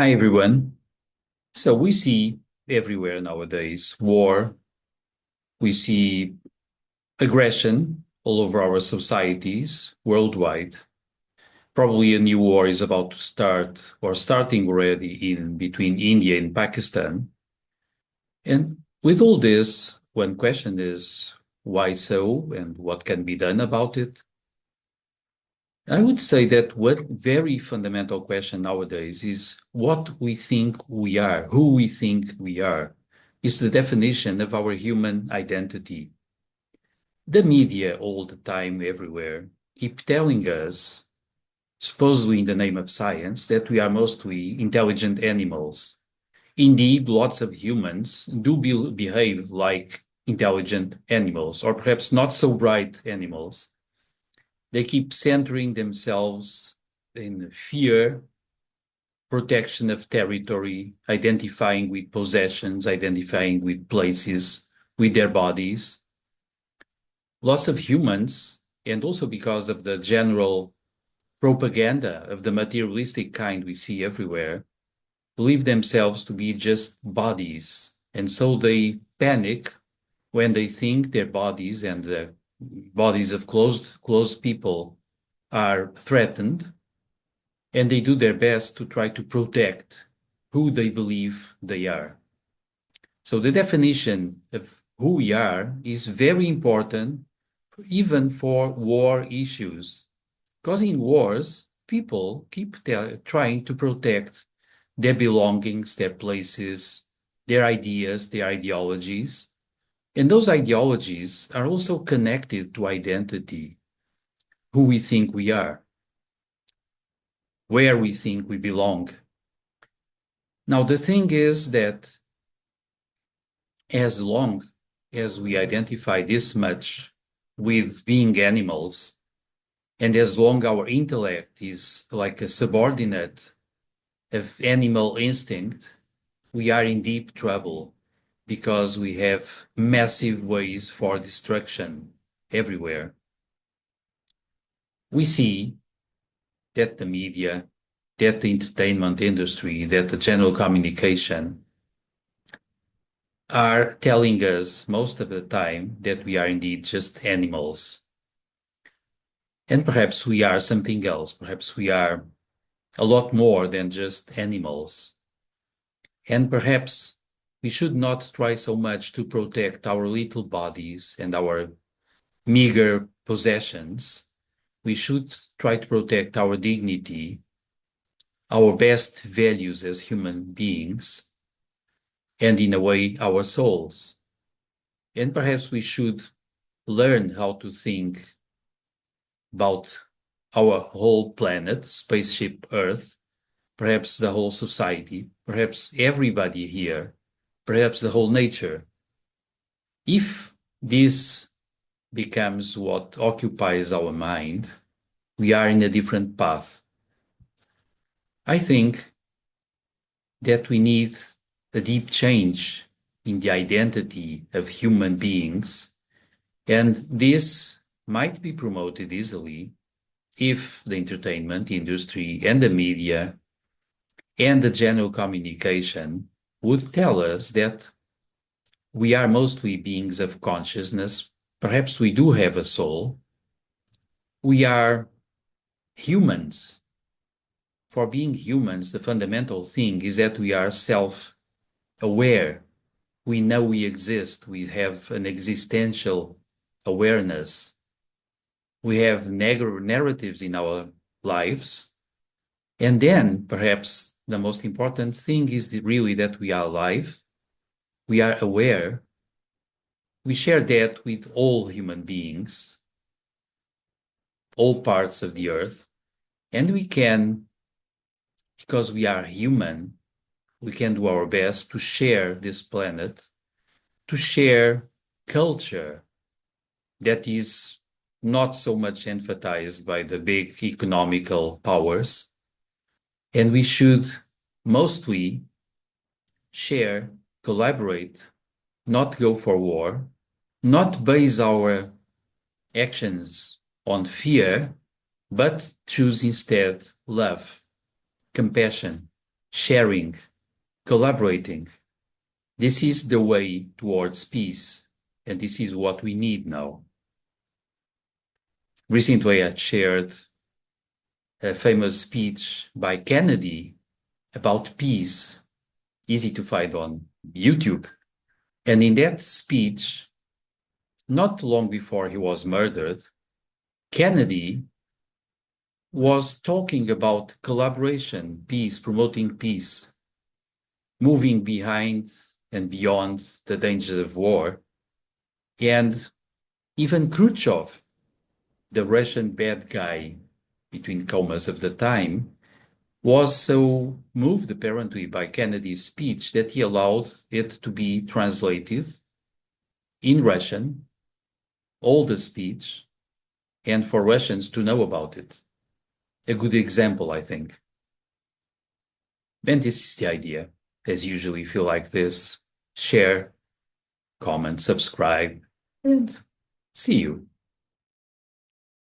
Hi, everyone. So we see everywhere nowadays war, we see aggression all over our societies worldwide. Probably a new war is about to start or starting already in between India and Pakistan. And with all this, one question is why so and what can be done about it? I would say that one very fundamental question nowadays is what we think we are, who we think we are, is the definition of our human identity. The media all the time, everywhere, keep telling us, supposedly in the name of science, that we are mostly intelligent animals. Indeed, lots of humans do behave like intelligent animals, or perhaps not so bright animals. They keep centering themselves in fear, protection of territory, identifying with possessions, identifying with places, with their bodies. Lots of humans, and also because of the general propaganda of the materialistic kind we see everywhere, believe themselves to be just bodies. And so they panic when they think their bodies and the bodies of closed people are threatened, and they do their best to try to protect who they believe they are. So the definition of who we are is very important even for war issues, because in wars, people keep trying to protect their belongings, their places, their ideas, their ideologies. And those ideologies are also connected to identity, who we think we are, where we think we belong. Now, the thing is that as long as we identify this much with being animals, and as long our intellect is like a subordinate of animal instinct, we are in deep trouble because we have massive ways for destruction everywhere. We see that the media, that the entertainment industry, that the general communication are telling us most of the time that we are indeed just animals. And perhaps we are something else. Perhaps we are a lot more than just animals. And perhaps we should not try so much to protect our little bodies and our meager possessions. We should try to protect our dignity, our best values as human beings, and in a way, our souls. And perhaps we should learn how to think about our whole planet, spaceship Earth, perhaps the whole society, perhaps everybody here, perhaps the whole nature. If this becomes what occupies our mind, we are in a different path. I think that we need a deep change in the identity of human beings, and this might be promoted easily if the entertainment industry and the media and the general communication would tell us that we are mostly beings of consciousness. Perhaps we do have a soul. We are humans. For being humans, the fundamental thing is that we are self-aware. We know we exist. We have an existential awareness. We have narratives in our lives. And then perhaps the most important thing is really that we are alive. We are aware. We share that with all human beings, all parts of the earth. And we can, because we are human, we can do our best to share this planet, to share culture that is not so much emphasized by the big economical powers. And we should mostly share, collaborate, not go for war, not base our actions on fear, but choose instead love, compassion, sharing, collaborating. This is the way towards peace, and this is what we need now. Recently, I shared a famous speech by Kennedy about peace, easy to find on YouTube. And in that speech, not long before he was murdered, Kennedy was talking about collaboration, peace, promoting peace, moving behind and beyond the dangers of war. And even Khrushchev, the Russian bad guy between commas of the time, was so moved apparently by Kennedy's speech that he allowed it to be translated in Russian, all the speech, and for Russians to know about it. A good example, I think. And this is the idea. As usually, if you like this, share, comment, subscribe, and see you.